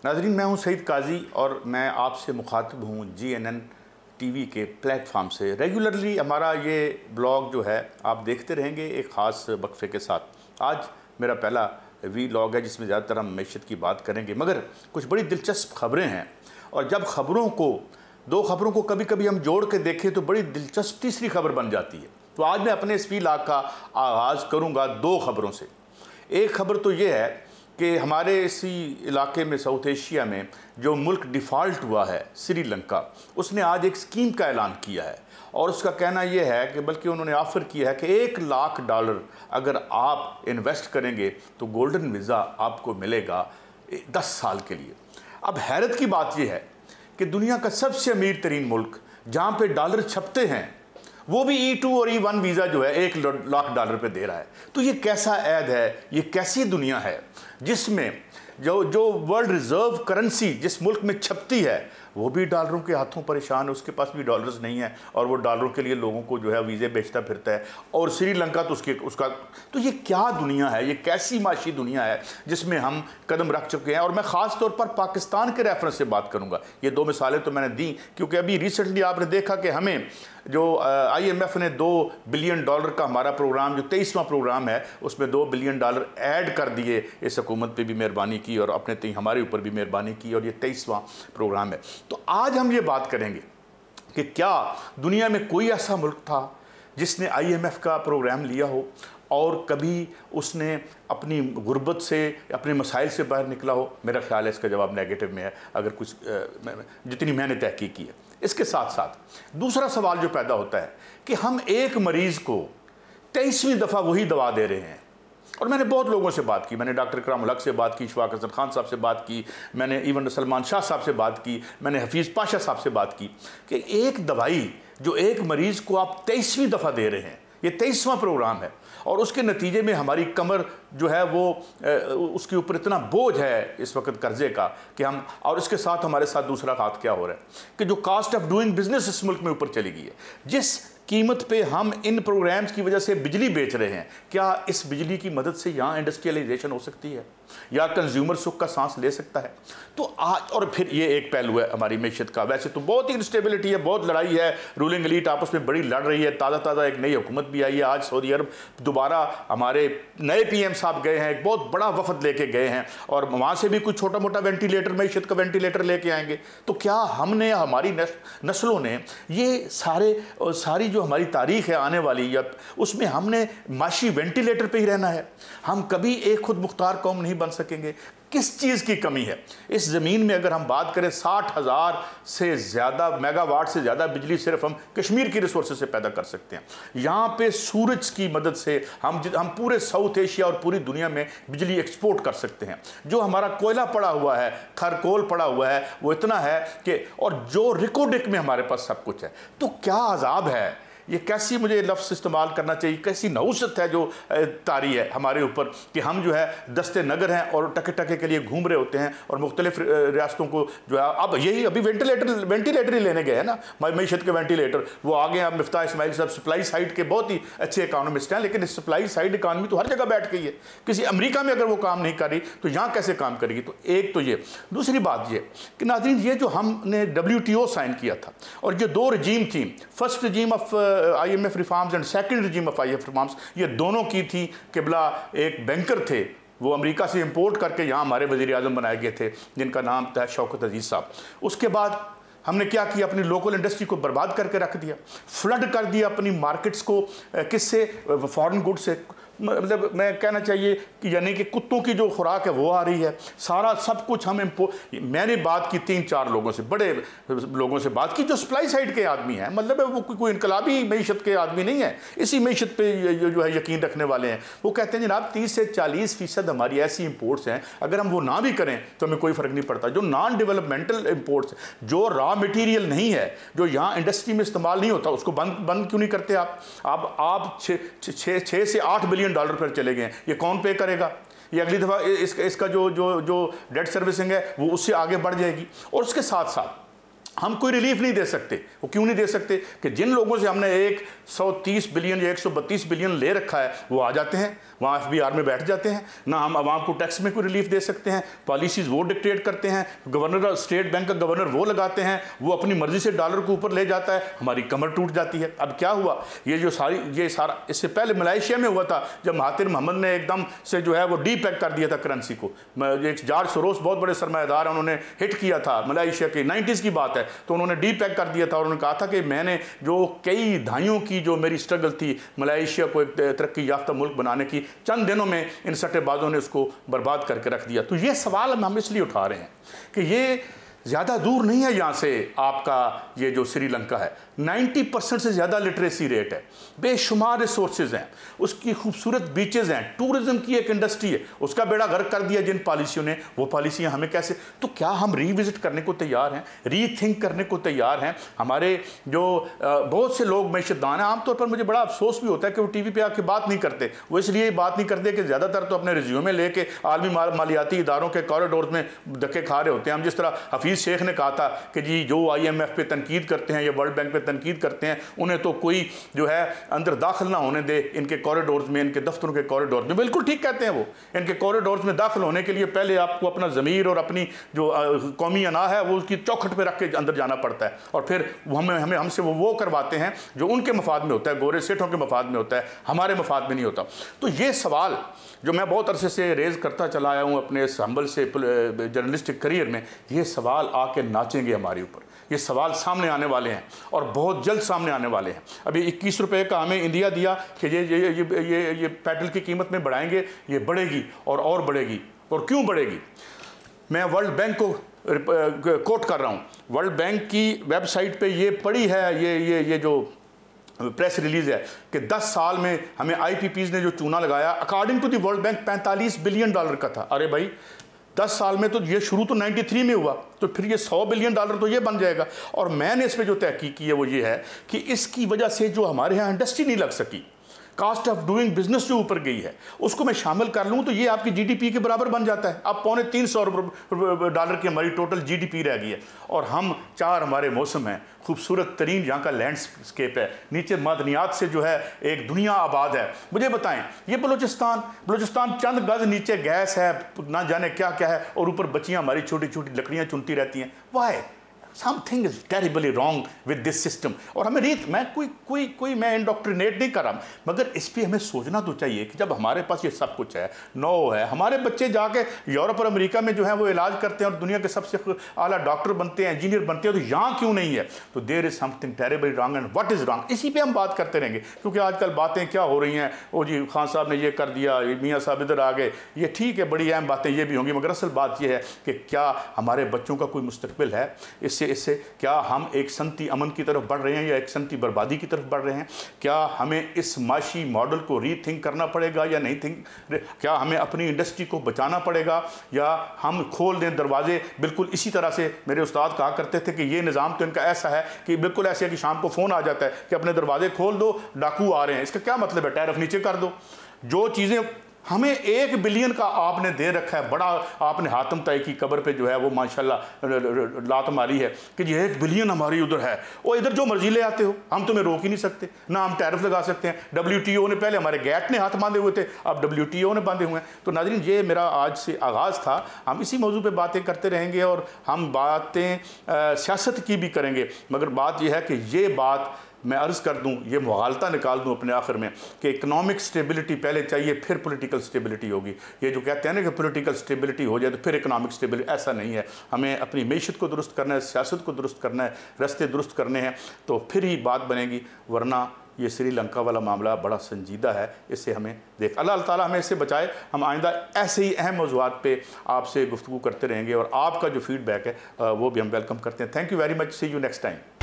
नाज़रीन, मैं हूं सईद काजी और मैं आपसे मुखातिब हूं GNN TV के प्लेटफार्म से। रेगुलरली हमारा ये ब्लॉग जो है आप देखते रहेंगे एक ख़ास वक्फे के साथ। आज मेरा पहला व्लॉग है जिसमें ज़्यादातर हम मैशत की बात करेंगे, मगर कुछ बड़ी दिलचस्प खबरें हैं और जब दो खबरों को कभी कभी हम जोड़ के देखें तो बड़ी दिलचस्प तीसरी खबर बन जाती है। तो आज मैं अपने इस व्लॉग का आगाज़ करूँगा दो खबरों से। एक खबर तो ये है कि हमारे इसी इलाके में, साउथ एशिया में जो मुल्क डिफ़ॉल्ट हुआ है श्रीलंका, उसने आज एक स्कीम का ऐलान किया है और उसका कहना यह है कि बल्कि उन्होंने ऑफ़र किया है कि $1 लाख अगर आप इन्वेस्ट करेंगे तो गोल्डन वीज़ा आपको मिलेगा 10 साल के लिए। अब हैरत की बात यह है कि दुनिया का सबसे अमीर तरीन मुल्क जहाँ पे डॉलर छपते हैं वो भी E2 और E1 वीज़ा जो है $1 लाख पे दे रहा है। तो ये कैसा ऐद है, ये कैसी दुनिया है जिसमें जो वर्ल्ड रिज़र्व करेंसी जिस मुल्क में छपती है वो भी डॉलरों के हाथों परेशान है, उसके पास भी डॉलर्स नहीं है और वो डॉलरों के लिए लोगों को जो है वीज़े बेचता फिरता है। और श्रीलंका तो तो ये क्या दुनिया है, ये कैसी माशी दुनिया है जिसमें हम कदम रख चुके हैं। और मैं ख़ास तौर पर पाकिस्तान के रेफरेंस से बात करूँगा। ये दो मिसालें तो मैंने दी क्योंकि अभी रिसेंटली आपने देखा कि हमें जो IMF ने $2 बिलियन का हमारा प्रोग्राम जो 23वां प्रोग्राम है उसमें $2 बिलियन ऐड कर दिए। इस हुकूमत पे भी मेहरबानी की और अपने तीन हमारे ऊपर भी मेहरबानी की और ये 23वां प्रोग्राम है। तो आज हम ये बात करेंगे कि क्या दुनिया में कोई ऐसा मुल्क था जिसने IMF का प्रोग्राम लिया हो और कभी उसने अपनी गुर्बत से, अपने मसाइल से बाहर निकला हो। मेरा ख्याल है इसका जवाब नेगेटिव में है, अगर कुछ जितनी मैंने तहकीक की है। इसके साथ साथ दूसरा सवाल जो पैदा होता है कि हम एक मरीज़ को 23वीं दफ़ा वही दवा दे रहे हैं। और मैंने बहुत लोगों से बात की, मैंने डॉक्टर इकराम उल हक से बात की, इशफाक हसन खान साहब से बात की, मैंने इवन सलमान शाह साहब से बात की, मैंने हफीज़ पाशा साहब से बात की कि एक दवाई जो एक मरीज़ को आप 23वीं दफ़ा दे रहे हैं, ये 23वां प्रोग्राम है और उसके नतीजे में हमारी कमर जो है वो उसके ऊपर इतना बोझ है इस वक्त कर्जे का कि हम, और इसके साथ हमारे साथ दूसरा हाथ क्या हो रहा है कि जो कास्ट ऑफ डूइंग बिजनेस इस मुल्क में ऊपर चली गई है। जिस कीमत पे हम इन प्रोग्राम्स की वजह से बिजली बेच रहे हैं, क्या इस बिजली की मदद से यहाँ इंडस्ट्रियलाइजेशन हो सकती है या कंज्यूमर सुख का सांस ले सकता है? तो आज, और फिर ये एक पहलू है हमारी मैशत का। वैसे तो बहुत ही इंस्टेबिलिटी है, बहुत लड़ाई है, रूलिंग एलीट आपस में बड़ी लड़ रही है। ताज़ा एक नई हुकूमत भी आई है। आज सऊदी अरब दोबारा हमारे नए PM साहब गए हैं, एक बहुत बड़ा वफद लेके गए हैं और वहाँ से भी कुछ छोटा मोटा वेंटिलेटर, मैशत का वेंटिलेटर लेके आएंगे। तो क्या हमने, हमारी नस्लों ने, ये सारी जो हमारी तारीख है आने वाली, या उसमें हमने माशी वेंटिलेटर पे ही रहना है? हम कभी एक खुद मुख्तार कौम नहीं बन सकेंगे। किस चीज़ की कमी है इस ज़मीन में? अगर हम बात करें 60,000 से ज़्यादा मेगावाट से ज़्यादा बिजली सिर्फ हम कश्मीर की रिसोर्सेज से पैदा कर सकते हैं। यहाँ पे सूरज की मदद से हम पूरे साउथ एशिया और पूरी दुनिया में बिजली एक्सपोर्ट कर सकते हैं। जो हमारा कोयला पड़ा हुआ है, खरकोल पड़ा हुआ है, वो इतना है कि, और जो रिकोडिक में हमारे पास सब कुछ है। तो क्या अजाब है ये, कैसी, मुझे लफ्ज़ इस्तेमाल करना चाहिए, कैसी नहुसत है जो तारी है हमारे ऊपर कि हम जो है दस्ते नगर हैं और टके के लिए घूम रहे होते हैं और मुख्तलिफ रियासतों को जो है अब यही अभी वेंटिलेटर ही लेने गए हैं ना, मैशत के वेंटिलेटर। वो आगे हैं मिफ्ताह इस्माइल साहब, सप्लाई साइड के बहुत ही अच्छे इकानमिस्ट हैं, लेकिन सप्लाई साइड इकानमी तो हर जगह बैठ गई है। किसी अमेरिका में अगर वो काम नहीं कर रही तो यहाँ कैसे काम करेगी? तो एक तो ये। दूसरी बात ये कि नाज़रीन, ये जो हमने WTO साइन किया था और जो दो रजीम थी, first regime of IMF reforms and second regime of IMF reforms, ये दोनों की थी किबला एक बैंकर थे, वो अमेरिका से इंपोर्ट करके यहाँ हमारे वज़ीर आज़म बनाए गए थे, जिनका नाम था शौकत अजीज़ साहब। उसके बाद हमने क्या किया? अपनी लोकल इंडस्ट्री को बर्बाद करके रख दिया, फ्लड कर दिया अपनी मार्केट्स को। किससे? फॉरेन गुड से। मतलब मैं कहना चाहिए कि यानी कि कुत्तों की जो खुराक है वो आ रही है, सारा सब कुछ हम मैंने बात की 3-4 लोगों से, बड़े लोगों से बात की जो सप्लाई साइड के आदमी हैं, मतलब वो कोई इनकलाबी मैशत के आदमी नहीं है, इसी मैशत पे जो है यकीन रखने वाले हैं। वो कहते हैं जनाब 30 से 40% हमारी ऐसी इंपोर्ट्स हैं, अगर हम वो ना भी करें तो हमें कोई फ़र्क नहीं पड़ता। जो नॉन डेवलपमेंटल इंपोर्ट्स, जो रॉ मटीरियल नहीं है, जो यहाँ इंडस्ट्री में इस्तेमाल नहीं होता, उसको बंद क्यों नहीं करते आप 6 से 8 बिलियन डॉलर पर चले गए। ये कौन पे करेगा? ये अगली दफ़ा इसका जो डेट सर्विसिंग है वो उससे आगे बढ़ जाएगी। और उसके साथ साथ हम कोई रिलीफ नहीं दे सकते। वो क्यों नहीं दे सकते कि जिन लोगों से हमने 130 बिलियन या 132 बिलियन ले रखा है वो आ जाते हैं, वहाँ FBR में बैठ जाते हैं। ना हम आवाम को टैक्स में कोई रिलीफ दे सकते हैं, पॉलिसीज़ वो डिक्टेट करते हैं, गवर्नर स्टेट बैंक का गवर्नर वो लगाते हैं, वो अपनी मर्जी से डॉलर को ऊपर ले जाता है, हमारी कमर टूट जाती है। अब क्या हुआ, ये सारा इससे पहले मलेशिया में हुआ था, जब महातिर मोहम्मद ने एकदम से जो है वो डीपैक कर दिया था करेंसी को। एक जॉर्ज सोरोस बहुत बड़े सरमाएदार हैं, उन्होंने हिट किया था मलेशिया की 90s की बात है, तो उन्होंने डीपैक कर दिया था और उन्होंने कहा था कि मैंने जो कई दहाइयों की जो मेरी स्ट्रगल थी मलेशिया को एक तरक्की याफ्ता मुल्क बनाने की, चंद दिनों में इन सट्टेबाजों ने उसको बर्बाद करके रख दिया। तो ये सवाल हम इसलिए उठा रहे हैं कि ये ज़्यादा दूर नहीं है यहाँ से आपका ये जो श्रीलंका है, 90% से ज़्यादा लिटरेसी रेट है, बेशुमार रिसोर्सेज हैं, उसकी खूबसूरत बीचेज़ हैं, टूरिज़्म की एक इंडस्ट्री है, उसका बेड़ा गर्क कर दिया जिन पॉलिसियों ने। वो पॉलिसियाँ हमें कैसे, तो क्या हम रीविज़िट करने को तैयार हैं, रीथिंक करने को तैयार हैं? हमारे जो बहुत से लोग मैशदान हैं, आमतौर पर मुझे बड़ा अफसोस भी होता है कि वो TV पे आके बात नहीं करते। वो इसलिए बात नहीं करते कि ज़्यादातर तो अपने रिज्यूमे लेके आलमी मालियाती इदारों के कॉरिडोर में धक्के खा रहे होते हैं। हम जिस तरह हफीज़ शेख ने कहा था कि जी जो IMF पे तनकीद करते हैं या वर्ल्ड बैंक पे तनकीद करते हैं, उन्हें तो कोई जो है अंदर दाखिल ना होने दे इनके कॉरिडोर्स में, इनके दफ्तरों के कॉरिडोर में। बिल्कुल ठीक कहते हैं वो। इनके कॉरिडोर्स में दाखिल होने के लिए पहले आपको अपना ज़मीर और अपनी जो कौमी अना है वो उसकी चौखट पे रख के अंदर जाना पड़ता है, और फिर हमसे वो करवाते हैं जो उनके मफाद में होता है, गोरे सेठों के मफाद में होता है, हमारे मफाद में नहीं होता। तो ये सवाल जो मैं बहुत अरसे से रेज़ करता चला आया हूँ अपने संभल से जर्नलिस्टिक करियर में, ये सवाल आके नाचेंगे हमारे ऊपर। ये सवाल सामने आने वाले हैं और बहुत जल्द सामने आने वाले हैं। अभी 21 रुपये का हमें इंडिया दिया कि ये पेट्रोल की कीमत में बढ़ाएंगे, ये बढ़ेगी और बढ़ेगी। और क्यों बढ़ेगी? मैं वर्ल्ड बैंक को कोट कर रहा हूँ, वर्ल्ड बैंक की वेबसाइट पे ये पड़ी है, ये जो प्रेस रिलीज़ है कि 10 साल में हमें IPPs ने जो चूना लगाया, according to the world bank $45 billion का था। अरे भाई 10 साल में तो ये शुरू तो 93 में हुआ, तो फिर ये $100 बिलियन तो ये बन जाएगा। और मैंने इस पर जो तहकीक की है वो ये है कि इसकी वजह से जो हमारे यहाँ इंडस्ट्री नहीं लग सकी, कास्ट ऑफ डूइंग बिजनेस जो ऊपर गई है, उसको मैं शामिल कर लूँ तो ये आपकी GDP के बराबर बन जाता है। अब $350 की हमारी टोटल GDP रह गई है, और हम 4 हमारे मौसम हैं, खूबसूरत तरीन यहाँ का लैंडस्केप है, नीचे मदनियात से जो है एक दुनिया आबाद है। मुझे बताएं, ये बलूचिस्तान चंद गज नीचे गैस है, ना जाने क्या क्या है, और ऊपर बच्चियाँ हमारी छोटी छोटी लकड़ियाँ चुनती रहती हैं। Why? Something is terribly wrong with this system. और हमें मैं कोई मैं इंडोक्ट्रिनेट नहीं कर रहा, मगर इस पर हमें सोचना तो चाहिए कि जब हमारे पास ये सब कुछ है, नो है, हमारे बच्चे जाके यूरोप और अमेरिका में जो है वो इलाज करते हैं और दुनिया के सबसे आला डॉक्टर बनते हैं, इंजीनियर बनते हैं, तो यहाँ क्यों नहीं है? तो there is something terribly wrong, and what is wrong, इसी पे हम बात करते रहेंगे। क्योंकि आजकल बातें क्या हो रही हैं, ओ जी खान साहब ने ये कर दिया, मियाँ साहब इधर आ गए, ये ठीक है, बड़ी अहम बातें ये भी होंगी, मगर असल बात यह है कि क्या हमारे बच्चों का कोई मुस्तकबिल है? इससे क्या हम एक सनती अमन की तरफ बढ़ रहे हैं या एक सनती बर्बादी की तरफ बढ़ रहे हैं? क्या हमें इस माशी मॉडल को रीथिंक करना पड़ेगा या नहीं क्या हमें अपनी इंडस्ट्री को बचाना पड़ेगा, या हम खोल दें दरवाजे? बिल्कुल इसी तरह से मेरे उस्ताद कहा करते थे कि ये निज़ाम तो इनका ऐसा है कि बिल्कुल ऐसे है कि शाम को फ़ोन आ जाता है कि अपने दरवाजे खोल दो, डाकू आ रहे हैं। इसका क्या मतलब है? टैरिफ नीचे कर दो। जो चीज़ें हमें 1 बिलियन का आपने दे रखा है, बड़ा आपने हातम ताई की कब्र पे जो है वो माशाल्लाह लात मारी है कि ये 1 बिलियन हमारी उधर है, और इधर जो मर्जी ले आते हो, हम तुम्हें रोक ही नहीं सकते, ना हम टैरिफ लगा सकते हैं। WTO ने पहले हमारे गैट ने हाथ बांधे हुए थे, अब WTO ने बांधे हुए हैं। तो नाज़रीन, ये मेरा आज से आगाज़ था, हम इसी मौजू पर बातें करते रहेंगे और हम बातें सियासत की भी करेंगे, मगर बात यह है कि ये बात मैं अर्ज़ कर दूं, ये मुगालता निकाल दूं अपने आखिर में कि इकनॉमिक स्टेबिलिटी पहले चाहिए, फिर पॉलिटिकल स्टेबिलिटी होगी। ये जो कहते हैं ना कि पॉलिटिकल स्टेबिलिटी हो जाए तो फिर इकनॉमिक स्टेबिलिटी, ऐसा नहीं है। हमें अपनी मईशत को दुरुस्त करना है, सियासत को दुरुस्त करना है, रास्ते दुरुस्त करने हैं, तो फिर ही बात बनेगी, वरना ये श्रीलंका वाला मामला बड़ा संजीदा है, इससे हमें अल्लाह ताला हमें इससे बचाए। हम आइंदा ऐसे ही अहम मौज़ूआत पे आपसे गुफ्तगू करते रहेंगे, और आपका जो फीडबैक है वो भी हम वेलकम करते हैं। Thank you very much, see you next time.